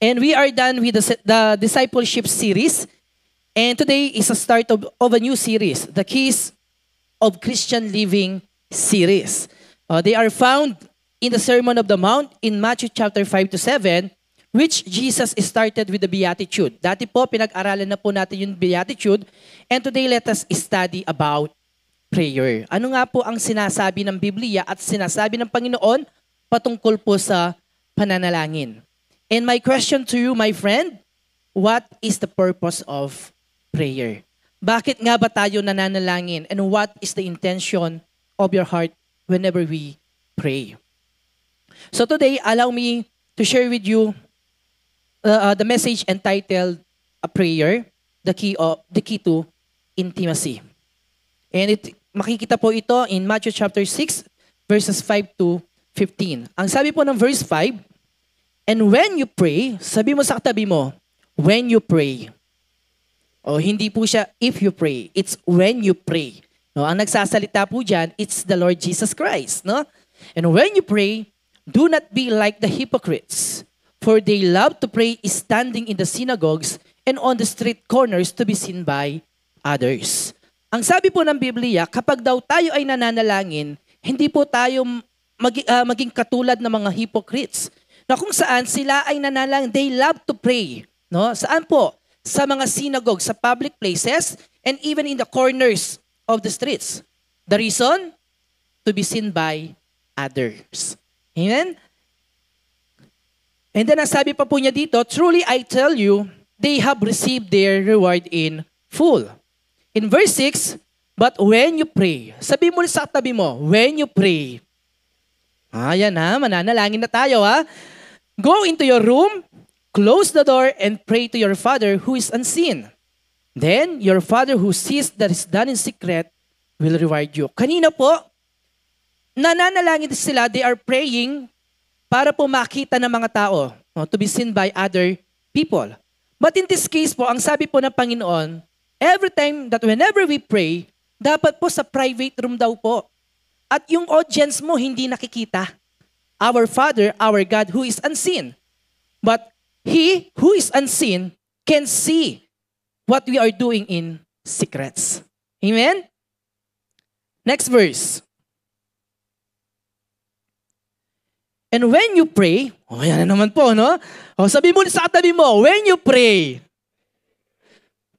And we are done with the discipleship series. And today is a start of a new series, the Keys of Christian Living series. They are found in the Sermon of the Mount in Matthew chapter 5 to 7, which Jesus started with the Beatitude. Dati po, pinag-aralan na po natin yung Beatitude. And today, let us study about prayer. Ano nga po ang sinasabi ng Biblia at sinasabi ng Panginoon patungkol po sa pananalangin? And my question to you, my friend, what is the purpose of prayer? Bakit nga ba tayo nananalangin? And what is the intention of your heart whenever we pray? So today, allow me to share with you the message entitled "A Prayer, the key to Intimacy." And makikita po ito in Matthew chapter 6, verses 5 to 15. Ang sabi po ng verse 5, "And when you pray," sabi mo sa katabi mo, "when you pray." O hindi po siya if you pray, it's when you pray. No, ang nagsasalita po diyan, it's the Lord Jesus Christ, no? "And when you pray, do not be like the hypocrites, for they love to pray standing in the synagogues and on the street corners to be seen by others." Ang sabi po ng Biblia, kapag daw tayo ay nananalangin, hindi po tayo maging katulad ng mga hypocrites. Na kung saan sila ay nanalangin, they love to pray. No? Saan po? Sa mga synagogues, sa public places, and even in the corners of the streets. The reason? To be seen by others. Amen? And then ang sabi pa po niya dito, "Truly I tell you, they have received their reward in full." In verse 6, "But when you pray," sabi mo sa tabi mo, when you pray. Ayan ha, mananalangin na tayo ha. "Go into your room, close the door, and pray to your Father who is unseen. Then your Father who sees that is done in secret will reward you." Kanina po, nananalangin sila, they are praying para po makita ng mga tao, to be seen by other people. But in this case po, ang sabi po ng Panginoon, every time that whenever we pray, dapat po sa private room daw po. At yung audience mo hindi nakikita. Our Father, our God who is unseen. But He who is unseen can see what we are doing in secrets. Amen? Next verse. "And when you pray," yan na naman po, no? Sabi mo sa katabi mo, when you pray.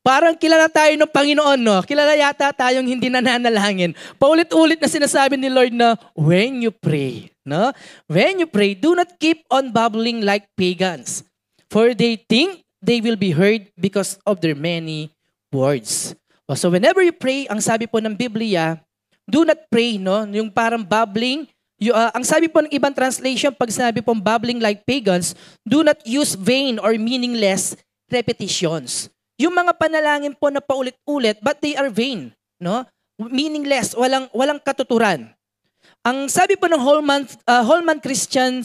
Parang kilala tayo ng Panginoon, no? Kilala yata tayong hindi nananalangin. Paulit-ulit na sinasabi ni Lord na, when you pray, no? When you pray, do not keep on babbling like pagans, for they think they will be heard because of their many words. So whenever you pray, ang sabi po ng Biblia, do not pray, no? Yung parang babbling. Ang sabi po ng ibang translation, pag sinabi pong babbling like pagans, do not use vain or meaningless repetitions. Yung mga panalangin po na paulit-ulit, but they are vain, no? Meaningless, walang katuturan. Ang sabi po ng Holman Christian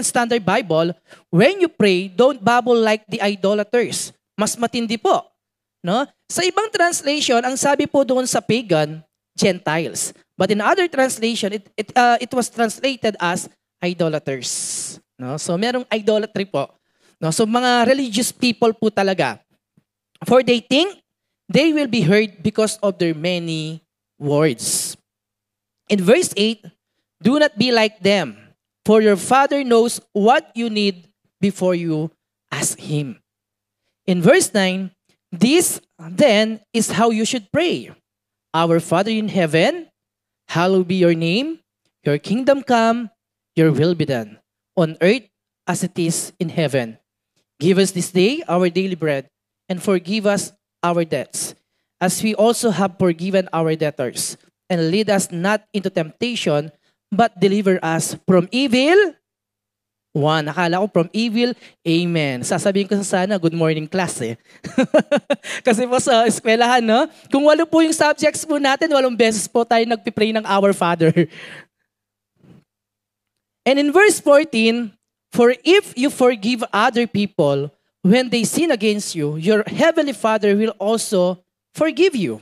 Standard Bible, when you pray, don't babble like the idolaters. Mas matindi po, no? Sa ibang translation, ang sabi po doon sa pagan, Gentiles. But in other translation, it was translated as idolaters. No? So merong idolatry po. No? So mga religious people po talaga. "For they think they will be heard because of their many words." In verse 8, "Do not be like them, for your Father knows what you need before you ask Him." In verse 9, "This then is how you should pray. Our Father in heaven, hallowed be your name. Your kingdom come, your will be done, on earth as it is in heaven. Give us this day our daily bread, and forgive us our debts, as we also have forgiven our debtors. And lead us not into temptation, but deliver us from evil." One, nakala ko from evil, amen. Sasabihin ko sana, good morning class eh. Kasi po sa eskwelahan, no? Kung 8 po yung subjects po natin, 8 beses po tayo nagpipray ng Our Father. And in verse 14, "For if you forgive other people when they sin against you, your heavenly Father will also forgive you.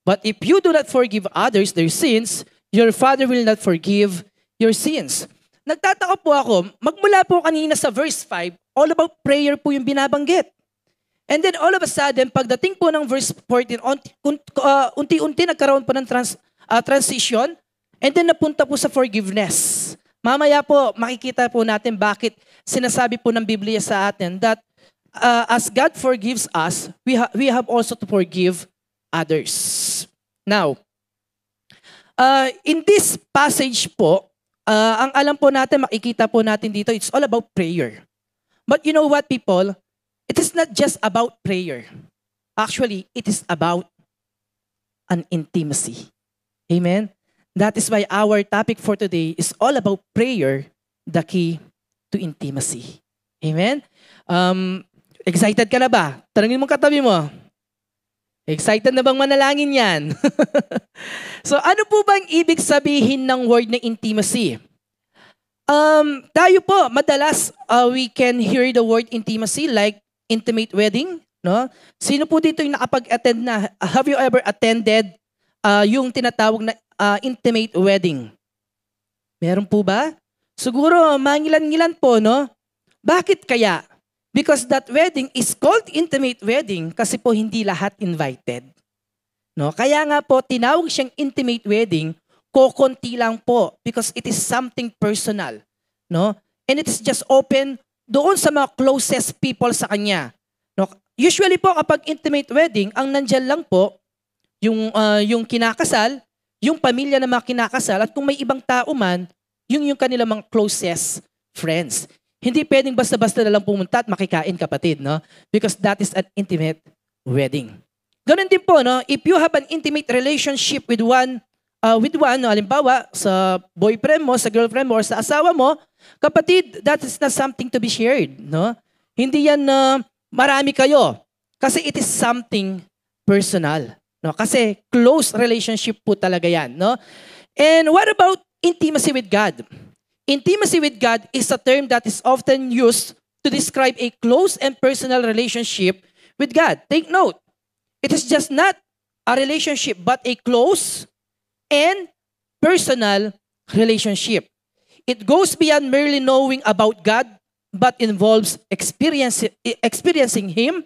But if you do not forgive others their sins, your Father will not forgive your sins." nagtataka po ako, magmula po kanina sa verse 5, all about prayer po yung binabanggit. And then all of a sudden, pagdating po ng verse 14, unti-unti nagkaroon po ng transition, and then napunta po sa forgiveness. Mamaya po, makikita po natin bakit sinasabi po ng Biblia sa atin that as God forgives us, we have also to forgive others. Now, in this passage po, ang alam po natin, makikita po natin dito, it's all about prayer. But you know what, people? It is not just about prayer. Actually, it is about an intimacy. Amen? That is why our topic for today is all about prayer, the key to intimacy. Amen? Excited ka na ba? Tanungin mo katabi mo. Excited na bang manalangin yan? So ano po bang ibig sabihin ng word na intimacy? Tayo po, madalas we can hear the word intimacy like intimate wedding. No? Sino po dito yung nakapag-attend na? Have you ever attended yung tinatawag na intimate wedding? Meron po ba? Siguro mangilan-ngilan po, no? Bakit kaya? Because that wedding is called intimate wedding kasi po hindi lahat invited. No? Kaya nga po, tinawag siyang intimate wedding, kokonti lang po because it is something personal. No? And it is just open doon sa mga closest people sa kanya. No? Usually po kapag intimate wedding, ang nandyan lang po, yung kinakasal, yung pamilya na mga kinakasal, at kung may ibang tao man, yung kanilang mga closest friends. Hindi pwedeng basta-basta na lang pumunta at makikain, kapatid, no? Because that is an intimate wedding. Ganun din po, no? If you have an intimate relationship with one, no, halimbawa, sa boyfriend mo, sa girlfriend mo, or sa asawa mo, kapatid, that is not something to be shared, no? Hindi yan marami kayo. Kasi it is something personal, no? Kasi close relationship po talaga yan, no? And what about intimacy with God? Intimacy with God is a term that is often used to describe a close and personal relationship with God. Take note, it is just not a relationship but a close and personal relationship. It goes beyond merely knowing about God but involves experiencing Him,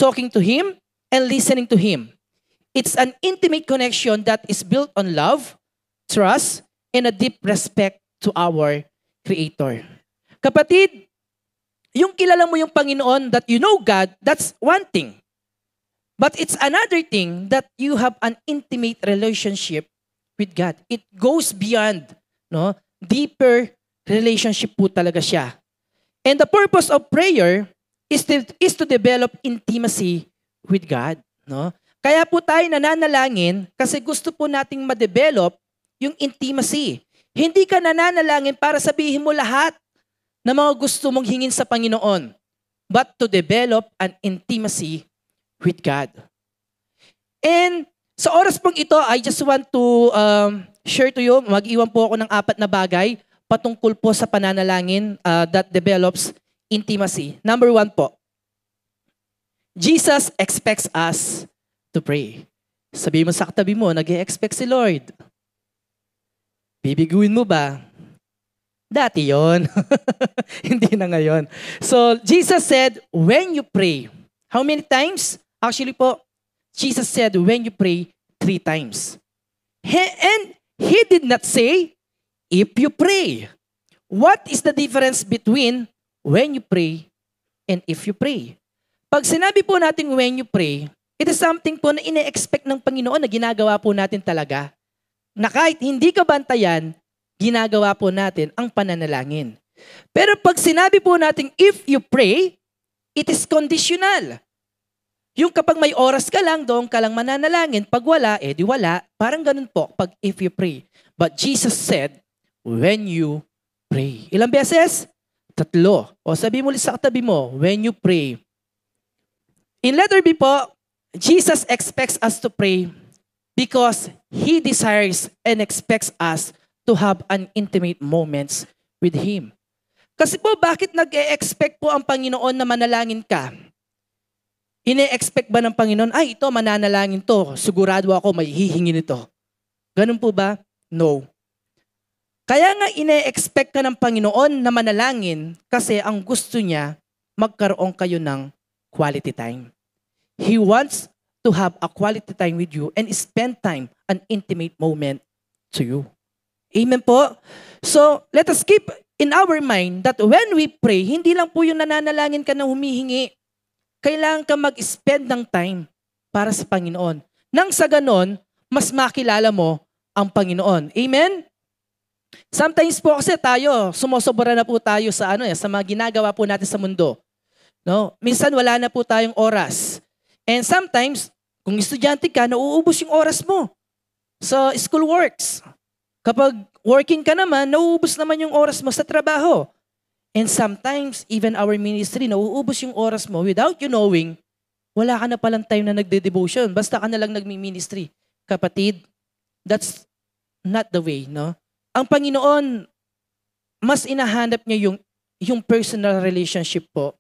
talking to Him, and listening to Him. It's an intimate connection that is built on love, trust, and a deep respect to our Creator. Kapatid, yung kilala mo yung Panginoon, that you know God, that's one thing. But it's another thing that you have an intimate relationship with God. It goes beyond, no? Deeper relationship po talaga siya. And the purpose of prayer is to develop intimacy with God, no? Kaya po tayo nananalangin kasi gusto po nating ma-develop yung intimacy. Hindi ka nananalangin para sabihin mo lahat na mga gusto mong hingin sa Panginoon, but to develop an intimacy with God. And sa oras pong ito, I just want to share to you, mag-iwan po ako ng 4 na bagay patungkol po sa pananalangin that develops intimacy. Number 1 po, Jesus expects us to pray. Sabihin mo sa katabi mo, nag-e-expect si Lord. Bibiguin mo ba? Dati yon. Hindi na ngayon. So, Jesus said, when you pray, how many times? Actually po, Jesus said, when you pray, 3 times. And He did not say, if you pray. What is the difference between when you pray and if you pray? Pag sinabi po natin when you pray, it is something po na ine-expect ng Panginoon na ginagawa po natin talaga. Na kahit hindi ka bantayan, ginagawa po natin ang pananalangin. Pero pag sinabi po natin, if you pray, it is conditional. Yung kapag may oras ka lang, doon ka lang mananalangin. Pag wala, di wala. Parang ganun po pag if you pray. But Jesus said, when you pray. Ilang beses? 3. O sabi mo ulit sa katabi mo, when you pray. In letter B po, Jesus expects us to pray because He desires and expects us to have an intimate moments with Him. Kasi po, bakit nag-e-expect po ang Panginoon na manalangin ka? Ine-expect ba ng Panginoon, ay ito, mananalangin to, sigurado ako may hihingi nito. Ganun po ba? No. Kaya nga ine-expect ka ng Panginoon na manalangin kasi ang gusto niya magkaroon kayo ng quality time. He wants to have a quality time with you and spend time, an intimate moment to you. Amen po? So, let us keep in our mind that when we pray, hindi lang po yung nananalangin ka na humihingi. Kailangan ka mag-spend ng time para sa Panginoon. Nang sa ganon, mas makilala mo ang Panginoon. Amen? Sometimes po kasi tayo, sumusobra na po tayo sa sa mga ginagawa po natin sa mundo. No? Minsan wala na po tayong oras. And sometimes, kung estudyante ka, nauubos yung oras mo sa school works. Kapag working ka naman, nauubos naman yung oras mo sa trabaho. And sometimes, even our ministry, nauubos yung oras mo without you knowing, wala ka na palang time na nagde-devotion. Basta ka na lang nagmi-ministry. Kapatid, that's not the way, no? Ang Panginoon, mas inahanap niya yung personal relationship po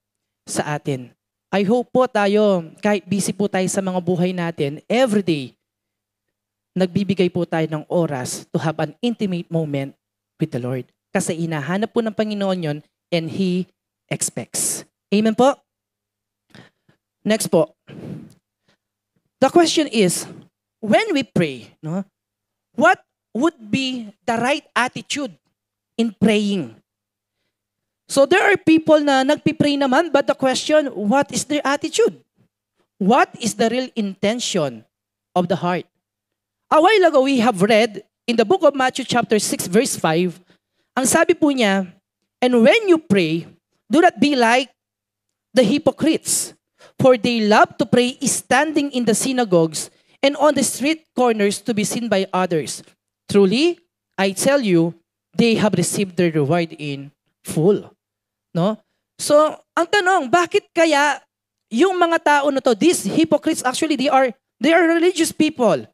sa atin. I hope po tayo, kahit busy po tayo sa mga buhay natin, everyday, nagbibigay po tayo ng oras to have an intimate moment with the Lord. Kasi inahanap po ng Panginoon yon and He expects. Amen po? Next po. The question is, when we pray, no, what would be the right attitude in praying? So there are people na nagpipray naman, but the question, what is their attitude? What is the real intention of the heart? A while ago, we have read in the book of Matthew chapter 6 verse 5, ang sabi po niya, and when you pray, do not be like the hypocrites, for they love to pray standing in the synagogues and on the street corners to be seen by others. Truly, I tell you, they have received their reward in full. No? So, ang tanong, bakit kaya yung mga tao na to, these hypocrites, actually, they are religious people.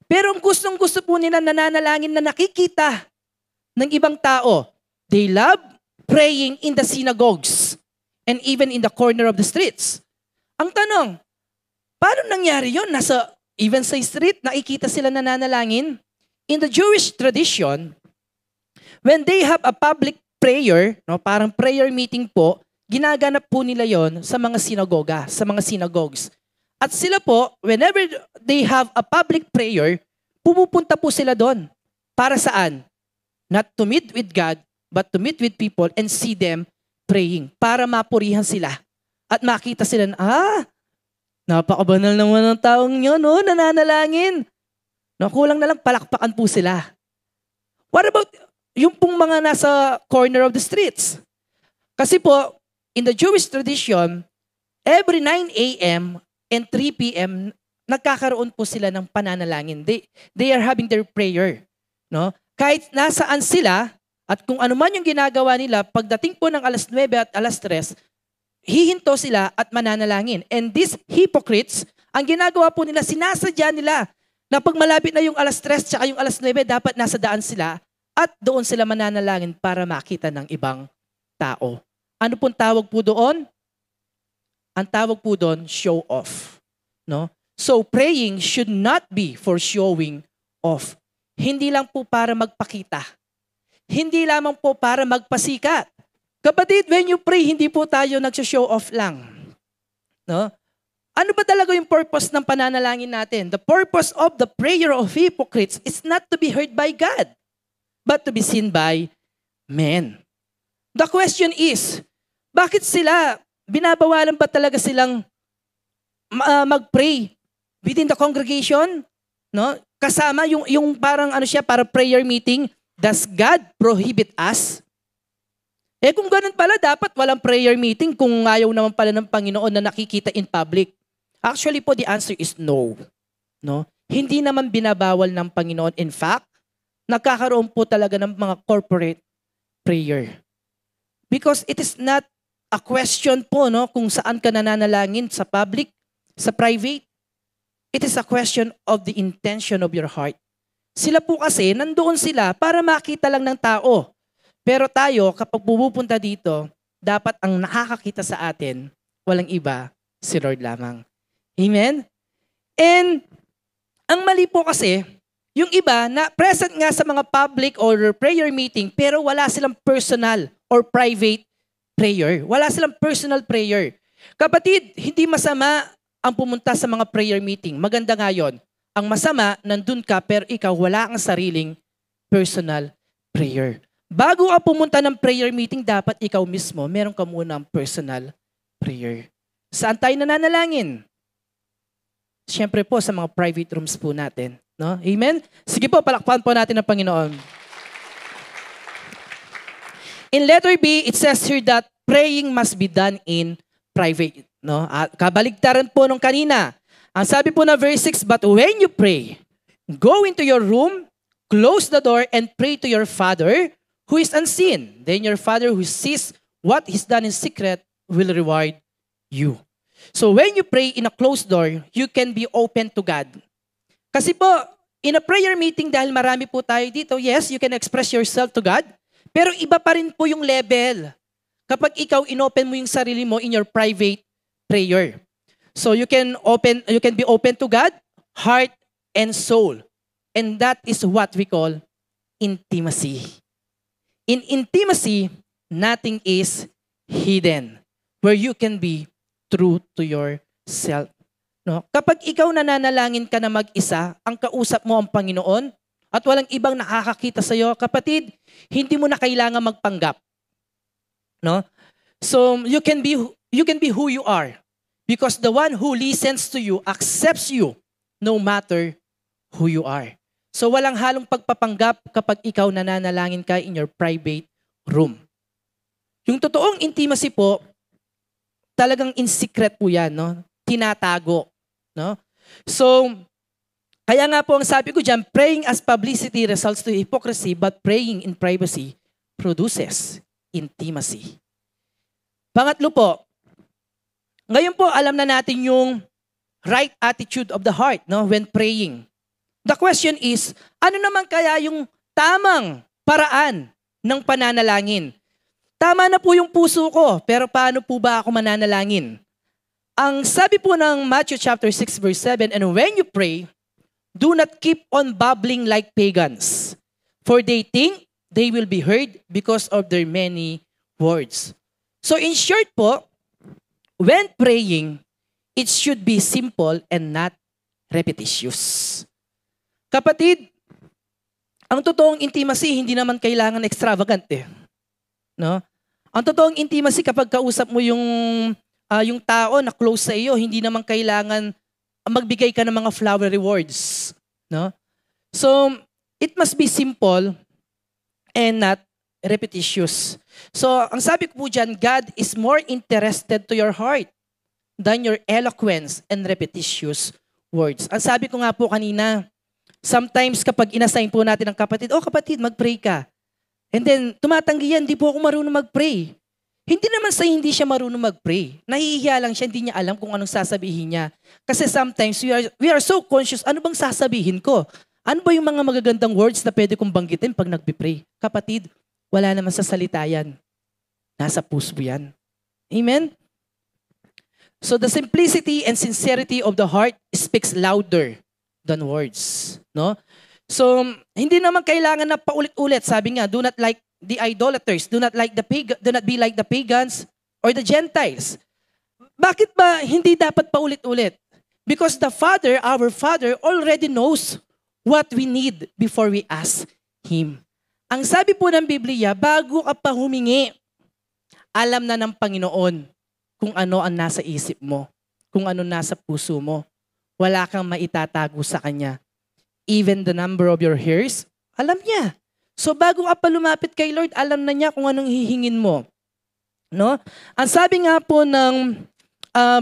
Pero ang gustong-gusto po nila nananalangin na nakikita ng ibang tao. They love praying in the synagogues and even in the corner of the streets. Ang tanong, paano nangyari yun? Even sa street, nakikita sila nananalangin. In the Jewish tradition, when they have a public prayer, no, parang prayer meeting po, ginaganap po nila yon sa mga sinagoga, sa mga synagogues. At sila po, whenever they have a public prayer, pumupunta po sila doon. Para saan? Not to meet with God, but to meet with people and see them praying. Para mapurihan sila. At makita sila na, napakabanal naman ng taong yun, no? Nananalangin. No, kulang na lang palakpakan po sila. What about yung pong mga nasa corner of the streets? Kasi po, in the Jewish tradition, every 9 a.m. and 3 p.m., nagkakaroon po sila ng pananalangin. They are having their prayer. No? Kahit nasaan sila, at kung ano man yung ginagawa nila, pagdating po ng alas 9 at alas 3, hihinto sila at mananalangin. And these hypocrites, ang ginagawa po nila, sinasadya nila na pag malapit na yung alas 3 tsaka yung alas 9, dapat nasa daan sila at doon sila mananalangin para makita ng ibang tao. Ano pong tawag po doon? Ang tawag po doon, show off. No? So praying should not be for showing off. Hindi lang po para magpakita. Hindi lamang po para magpasikat. Kapatid, when you pray, hindi po tayo nagsho-show off lang. No? Ano ba talaga yung purpose ng pananalangin natin? The purpose of the prayer of hypocrites is not to be heard by God, but to be seen by men. The question is, bakit sila, binabawalan ba talaga silang mag-pray within the congregation? No? Kasama yung parang para prayer meeting, does God prohibit us? Kung ganun pala, dapat walang prayer meeting kung ayaw naman pala ng Panginoon na nakikita in public. Actually po, the answer is no. No? Hindi naman binabawal ng Panginoon. In fact, nagkakaroon po talaga ng mga corporate prayer. Because it is not a question po, no, kung saan ka nananalangin, sa public, sa private. It is a question of the intention of your heart. Sila po kasi, nandoon sila para makita lang ng tao. Pero tayo, kapag pupunta dito, dapat ang nakakakita sa atin, walang iba, si Lord lamang. Amen? And, ang mali po kasi, Yung iba, na present nga sa mga public or prayer meeting, pero wala silang personal or private prayer. Wala silang personal prayer. Kapatid, hindi masama ang pumunta sa mga prayer meeting. Maganda nga yun. Ang masama, nandun ka, pero ikaw wala kang sariling personal prayer. Bago ka pumunta ng prayer meeting, dapat ikaw mismo, meron ka muna ang personal prayer. Saan tayo nananalangin? Siyempre po, sa mga private rooms po natin. No? Amen? Sige po, palakpan po natin ang Panginoon. In letter B, it says here that praying must be done in private. No? At kabaligtaran po nung kanina. Ang sabi po na verse 6, but when you pray, go into your room, close the door, and pray to your Father who is unseen. Then your Father who sees what is done in secret will reward you. So when you pray in a closed door, you can be open to God. Kasi po, in a prayer meeting, dahil marami po tayo dito, yes, you can express yourself to God, pero iba pa rin po yung level. Kapag ikaw inopen mo yung sarili mo in your private prayer. So you can be open to God, heart and soul. And that is what we call intimacy. In intimacy, nothing is hidden. Where you can be true to yourself. No? Kapag ikaw nananalangin ka na mag-isa, ang kausap mo ang Panginoon, at walang ibang nakakakita sa iyo, kapatid, hindi mo na kailangan magpanggap. No? So you can be who you are. Because the one who listens to you accepts you no matter who you are. So walang halong pagpapanggap kapag ikaw nananalangin ka in your private room. Yung totoong intimacy po, talagang in secret po yan, no? Tinatago. No? So, kaya nga po ang sabi ko dyan, praying as publicity results to hypocrisy, but praying in privacy produces intimacy. Pangatlo po, ngayon po alam na natin yung right attitude of the heart, no, when praying. The question is, ano naman kaya yung tamang paraan ng pananalangin? Tama na po yung puso ko, pero paano po ba ako mananalangin? Ang sabi po ng Matthew chapter 6 verse 7, and when you pray, do not keep on babbling like pagans, for they think they will be heard because of their many words. So in short po, when praying, it should be simple and not repetitious. Kapatid, ang totoong intimacy hindi naman kailangan extravagant eh. No? Ang totoong intimacy kapag kausap mo yung tao na close sa iyo, hindi naman kailangan magbigay ka ng mga flowery words. No? So, it must be simple and not repetitious. So, ang sabi ko po dyan, God is more interested to your heart than your eloquence and repetitious words. Ang sabi ko nga po kanina, sometimes kapag inassign po natin ang kapatid, oh kapatid, mag-pray ka. And then, tumatanggi yan, di po ako marunong mag-pray. Hindi naman sa hindi siya marunong mag-pray. Nahihiya lang siya, hindi niya alam kung anong sasabihin niya. Kasi sometimes we are so conscious, ano bang sasabihin ko? Ano ba yung mga magagandang words na pwede kong banggitin pag nagpipray? Kapatid, wala naman sa salita yan. Nasa puso yan. Amen? So the simplicity and sincerity of the heart speaks louder than words. No? So, hindi naman kailangan na paulit-ulit. Sabi nga, do not like the idolaters, do not be like the pagans or the Gentiles. Bakit ba hindi dapat paulit-ulit? Because the Father, our Father, already knows what we need before we ask Him. Ang sabi po ng Biblia, bago ka pa humingi, alam na ng Panginoon kung ano ang nasa isip mo, kung ano nasa puso mo. Wala kang maitatago sa Kanya. Even the number of your hairs, alam niya. So bago ka pa lumapit kay Lord, alam na niya kung anong hihingin mo. No? Ang sabi nga po ng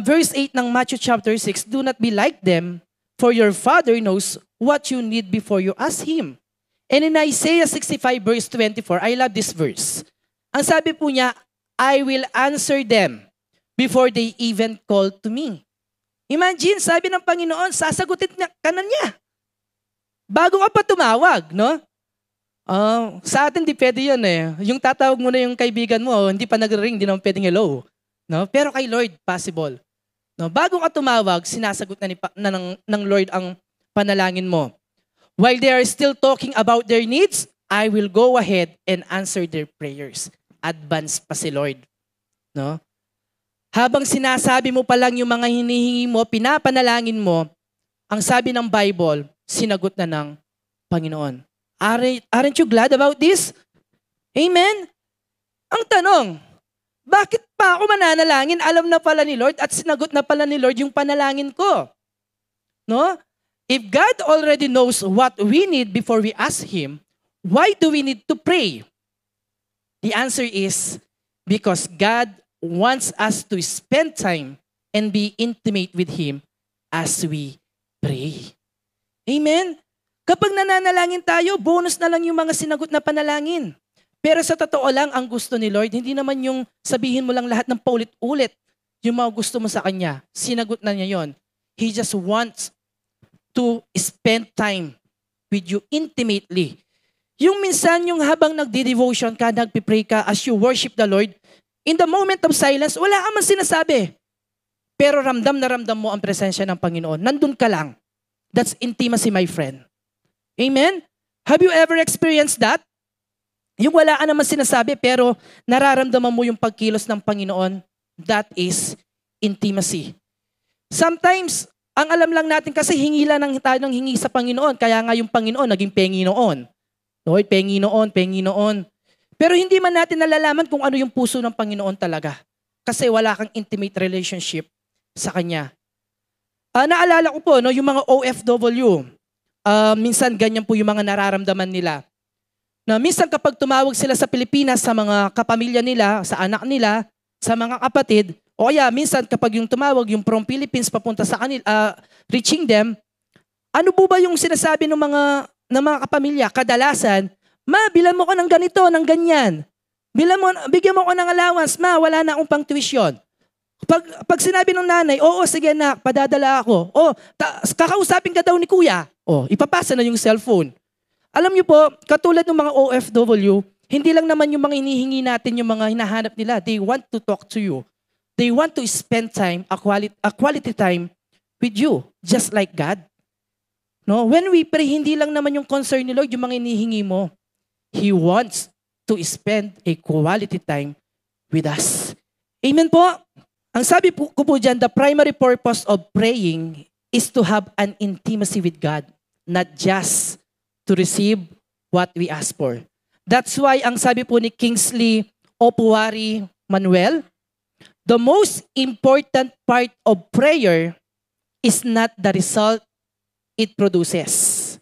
verse 8 ng Matthew chapter 6, do not be like them, for your Father knows what you need before you ask Him. And in Isaiah 65 verse 24, I love this verse. Ang sabi po niya, I will answer them before they even call to me. Imagine, sabi ng Panginoon, sasagutin ka na niya. Bago ka pa tumawag, no? Sa atin, di pwede yun eh. Yung tatawag mo na yung kaibigan mo, hindi pa nag-ring, di naman pwedeng hello. No? Pero kay Lord, possible. No? Bago ka tumawag, sinasagot ng Lord ang panalangin mo. While they are still talking about their needs, I will go ahead and answer their prayers. Advance pa si Lord. No? Habang sinasabi mo pa lang yung mga hinihingi mo, pinapanalangin mo, ang sabi ng Bible, sinagot na ng Panginoon. Aren't you glad about this? Amen? Ang tanong, bakit pa ako mananalangin? Alam na pala ni Lord at sinagot na pala ni Lord yung panalangin ko. No? If God already knows what we need before we ask Him, why do we need to pray? The answer is because God wants us to spend time and be intimate with Him as we pray. Amen? Kapag nananalangin tayo, bonus na lang yung mga sinagot na panalangin. Pero sa totoo lang, ang gusto ni Lord, hindi naman yung sabihin mo lang lahat ng paulit-ulit yung mga gusto mo sa Kanya. Sinagot na niya yon. He just wants to spend time with you intimately. Yung minsan, yung habang nagdi-devotion ka, nagpipray ka, as you worship the Lord, in the moment of silence, wala ka man sinasabi. Pero ramdam na ramdam mo ang presensya ng Panginoon. Nandun ka lang. That's intimacy, my friend. Amen? Have you ever experienced that? Yung wala ka naman sinasabi, pero nararamdaman mo yung pagkilos ng Panginoon, that is intimacy. Sometimes, ang alam lang natin kasi hingi lang tayo ng hingi sa Panginoon, kaya nga yung Panginoon naging Panginoon. Lord, Panginoon, Panginoon. Pero hindi man natin nalalaman kung ano yung puso ng Panginoon talaga. Kasi wala kang intimate relationship sa Kanya. Naalala ko po, no, yung mga OFW, minsan ganyan po yung mga nararamdaman nila. Na minsan kapag tumawag sila sa Pilipinas sa mga kapamilya nila, sa anak nila, sa mga kapatid, o kaya minsan kapag yung tumawag yung from Philippines papunta sa kanila, reaching them, ano po ba yung sinasabi ng mga kapamilya? Kadalasan, ma, bilan mo ko ng ganito, ng ganyan. Bigyan mo ko ng allowance, ma, wala na akong pang tuition. Pag sinabi ng nanay, oo, sige na, padadala ako. Kakausapin ka daw ni kuya. Ipapasa na yung cellphone. Alam niyo po, katulad ng mga OFW, hindi lang naman yung mga hinihingi natin, yung mga hinahanap nila. They want to talk to you. They want to spend time, a quality time with you, just like God. No, when we pray, hindi lang naman yung concern ni Lord, yung mga hinihingi mo. He wants to spend a quality time with us. Amen po? Ang sabi ko po dyan, the primary purpose of praying is to have an intimacy with God, not just to receive what we ask for. That's why ang sabi po ni Kingsley Opuari Manuel, the most important part of prayer is not the result it produces,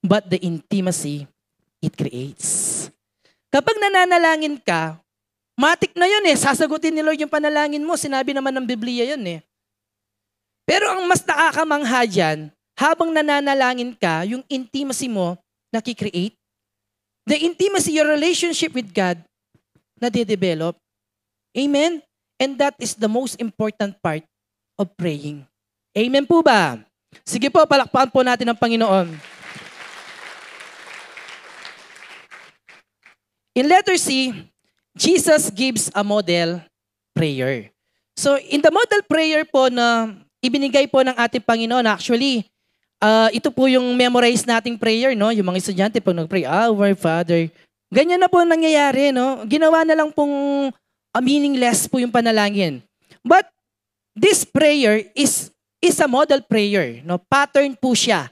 but the intimacy it creates. Kapag nananalangin ka, matik na yun sasagutin ni Lord yung panalangin mo. Sinabi naman ng Biblia yun Pero ang mas nakakamangha dyan, habang nananalangin ka, yung intimacy mo nakikreate. The intimacy, your relationship with God, nade-develop. Amen? And that is the most important part of praying. Amen po ba? Sige po, palakpakan po natin ang Panginoon. In letter C, Jesus gives a model prayer. So, in the model prayer po na ibinigay po ng ating Panginoon, actually, ito po yung memorize nating prayer, no? Yung mga estudyante pag nag-pray, Our Father. Ganyan na po nangyayari, no? Ginawa na lang pong meaningless po yung panalangin. But this prayer is a model prayer, no? Pattern po siya.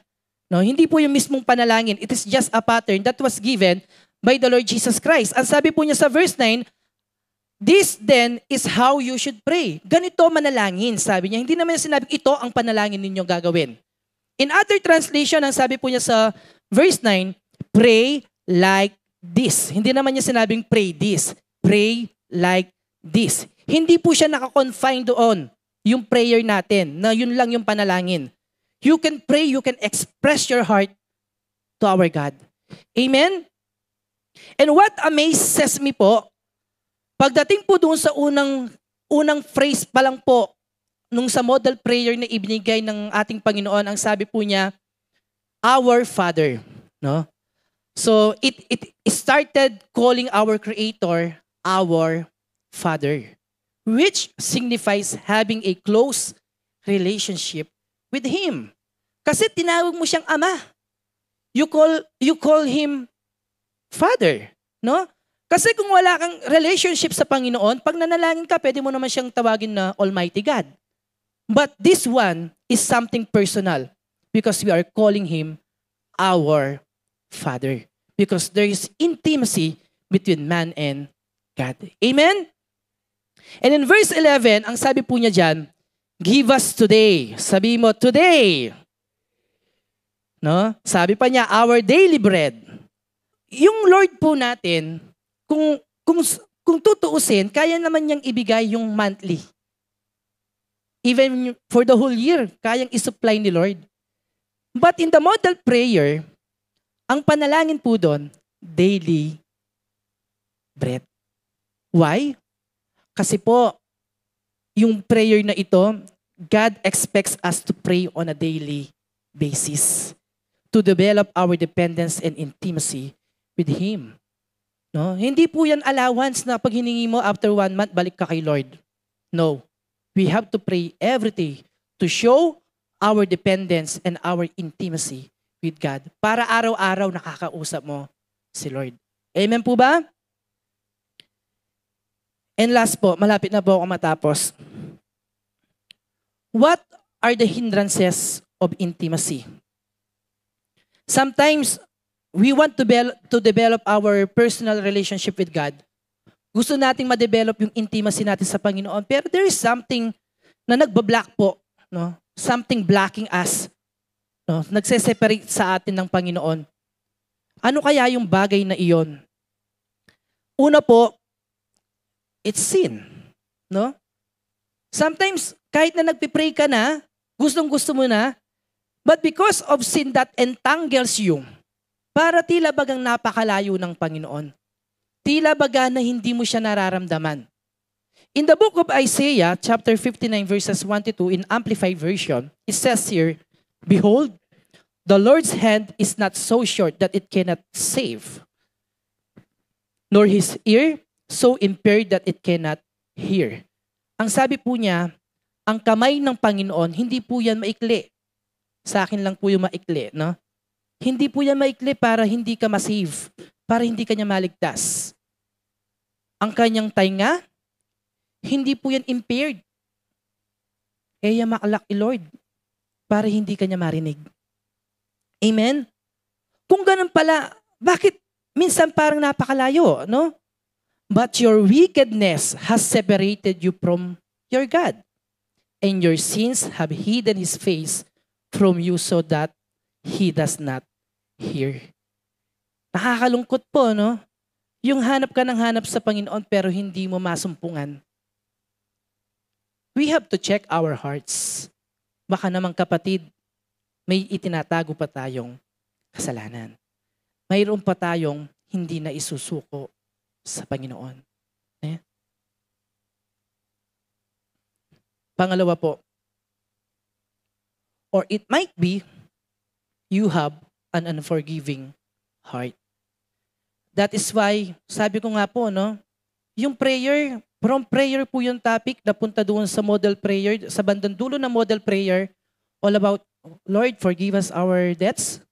No? Hindi po yung mismong panalangin. It is just a pattern that was given by the Lord Jesus Christ. Ang sabi po niya sa verse 9, this then is how you should pray. Ganito manalangin, sabi niya. Hindi naman niya sinabi, ito ang panalangin ninyo gagawin. In other translation, ang sabi po niya sa verse 9, pray like this. Hindi naman niya sinabing pray this. Pray like this. Hindi po siya nakakonfine doon yung prayer natin, na yun lang yung panalangin. You can pray, you can express your heart to our God. Amen? And what amazes me po, pagdating po doon sa unang phrase pa lang po, nung sa model prayer na ibinigay ng ating Panginoon, ang sabi po niya, Our Father. No? So, it started calling our Creator, our Father, which signifies having a close relationship with Him. Kasi tinawag mo siyang Ama. you call Him Father. No? Kasi kung wala kang relationship sa Panginoon, pag nanalangin ka, pwede mo naman siyang tawagin na Almighty God. But this one is something personal because we are calling Him our Father. Because there is intimacy between man and God. Amen? And in verse 11, ang sabi po niya dyan, give us today. Sabi mo, today. No? Sabi pa niya, our daily bread. Yung Lord po natin, kung tutuusin, kaya naman niyang ibigay yung monthly. Even for the whole year, kayang isupply ni Lord. But in the model prayer, ang panalangin po doon, daily bread. Why? Kasi po, yung prayer na ito, God expects us to pray on a daily basis to develop our dependence and intimacy with Him. No? Hindi po yan allowance na pag hiningi mo after 1 month, balik ka kay Lord. No. We have to pray every day to show our dependence and our intimacy with God. Para araw-araw nakakausap mo si Lord. Amen po ba? And last po, malapit na po ako matapos. What are the hindrances of intimacy? Sometimes, we want to develop our personal relationship with God. Gusto nating ma-develop yung intimacy natin sa Panginoon. Pero there is something na nagbablock po. No? Something blocking us. No? Nagse-separate sa atin ng Panginoon. Ano kaya yung bagay na iyon? Una po, it's sin. No? Sometimes, kahit na nagpipray ka na, gustong-gusto mo na, but because of sin that entangles you, para tila bagang napakalayo ng Panginoon. Tila baga na hindi mo siya nararamdaman. In the book of Isaiah, chapter 59, verses 1 to 2, in Amplified Version, it says here, behold, the Lord's hand is not so short that it cannot save, nor His ear so impaired that it cannot hear. Ang sabi po niya, ang kamay ng Panginoon, hindi po yan maikli. Sa akin lang po yung maikli, no? Hindi po yan maikli para hindi ka ma-save, para hindi ka niya maligtas. Ang kanyang tainga, hindi po yan impaired. Kaya makalak Lord, para hindi ka niya marinig. Amen? Kung ganun pala, bakit minsan parang napakalayo, no? But your wickedness has separated you from your God, and your sins have hidden His face from you so that He does not hear. Nakakalungkot po, no? Yung hanap ka ng hanap sa Panginoon pero hindi mo masumpungan. We have to check our hearts. Baka naman kapatid, may itinatago pa tayong kasalanan. Mayroon pa tayong hindi na isusuko sa Panginoon. Eh? Pangalawa po, or it might be, you have an unforgiving heart. That is why, sabi ko nga po, no, yung prayer, from prayer po yung topic, napunta doon sa model prayer, sa bandang dulo ng model prayer, all about, Lord, forgive us our debts,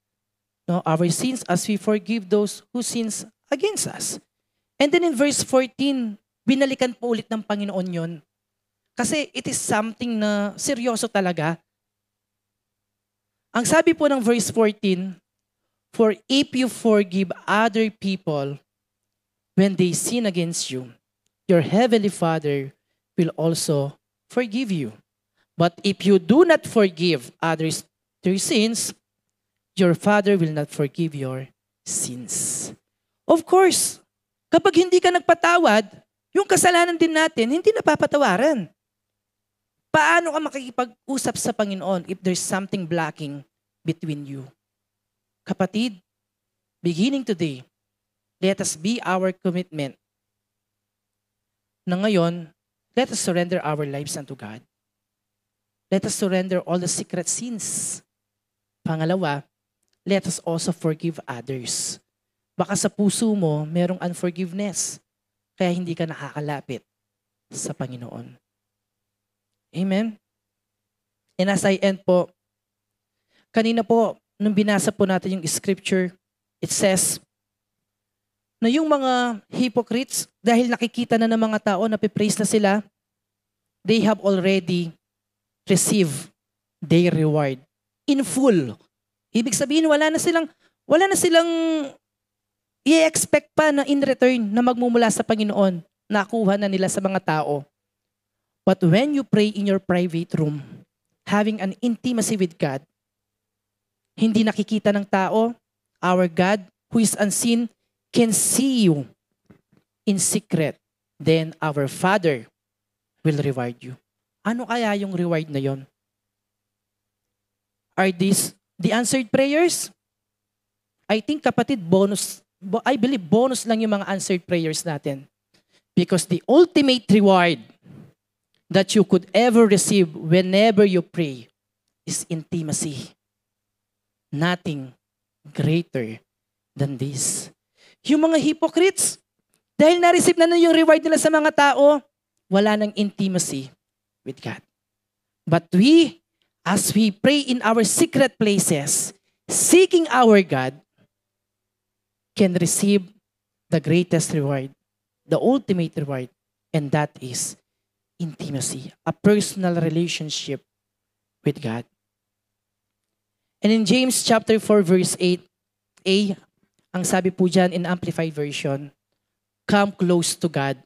no, our sins as we forgive those who sins against us. And then in verse 14, binalikan po ulit ng Panginoon yon. Kasi it is something na seryoso talaga. Ang sabi po ng verse 14, for if you forgive other people when they sin against you, your heavenly Father will also forgive you. But if you do not forgive others their sins, your Father will not forgive your sins. Of course, kapag hindi ka nagpatawad, yung kasalanan din natin, hindi napapatawaran. Paano ka makikipag-usap sa Panginoon if there's something blocking between you? Kapatid, beginning today, let us be our commitment na ngayon, let us surrender our lives unto God. Let us surrender all the secret sins. Pangalawa, let us also forgive others. Baka sa puso mo, merong unforgiveness, kaya hindi ka nakakalapit sa Panginoon. Amen? And as I end po, kanina po, nung binasa po natin yung scripture, it says na yung mga hypocrites, dahil nakikita na ng mga tao na pipraise na sila, they have already received their reward in full. Ibig sabihin, wala na silang i-expect pa na in return na magmumula sa Panginoon. Nakuha na nila sa mga tao. But when you pray in your private room, having an intimacy with God, hindi nakikita ng tao, our God, who is unseen, can see you in secret. Then our Father will reward you. Ano kaya yung reward na yon? Are these the answered prayers? I think, kapatid, I believe bonus lang yung mga answered prayers natin. Because the ultimate reward that you could ever receive whenever you pray is intimacy. Nothing greater than this. Yung mga hypocrites, dahil na-receive na yung reward nila sa mga tao, wala nang intimacy with God. But we, as we pray in our secret places, seeking our God, can receive the greatest reward, the ultimate reward, and that is intimacy, a personal relationship with God. And in James chapter 4 verse 8a, ang sabi po dyan in Amplified Version, come close to God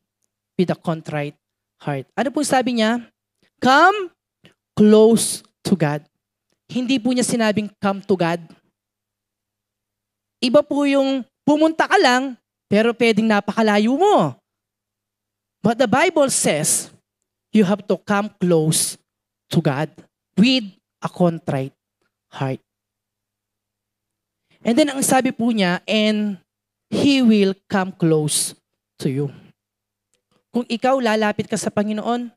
with a contrite heart. Ano po sabi niya? Come close to God. Hindi po niya sinabing come to God. Iba po yung pumunta ka lang, pero pwedeng napakalayo mo. But the Bible says, you have to come close to God with a contrite heart. And then ang sabi po niya, and He will come close to you. Kung ikaw lalapit ka sa Panginoon,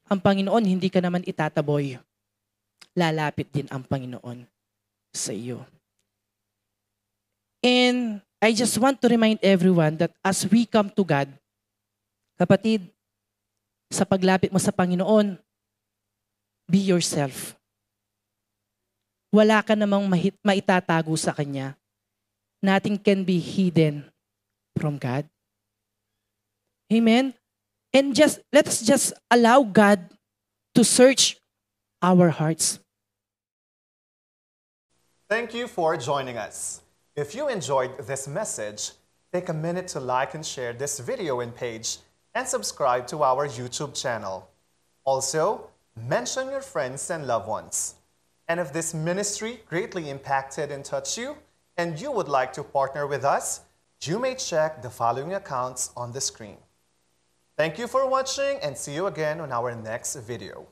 ang Panginoon hindi ka naman itataboy. Lalapit din ang Panginoon sa iyo. And I just want to remind everyone that as we come to God, kapatid, sa paglapit mo sa Panginoon, be yourself. Wala ka namang maitatago sa Kanya. Nothing can be hidden from God. Amen? And let's just allow God to search our hearts. Thank you for joining us. If you enjoyed this message, take a minute to like and share this video and page and subscribe to our YouTube channel. Also, mention your friends and loved ones. And if this ministry greatly impacted and touched you, and you would like to partner with us, you may check the following accounts on the screen. Thank you for watching and see you again on our next video.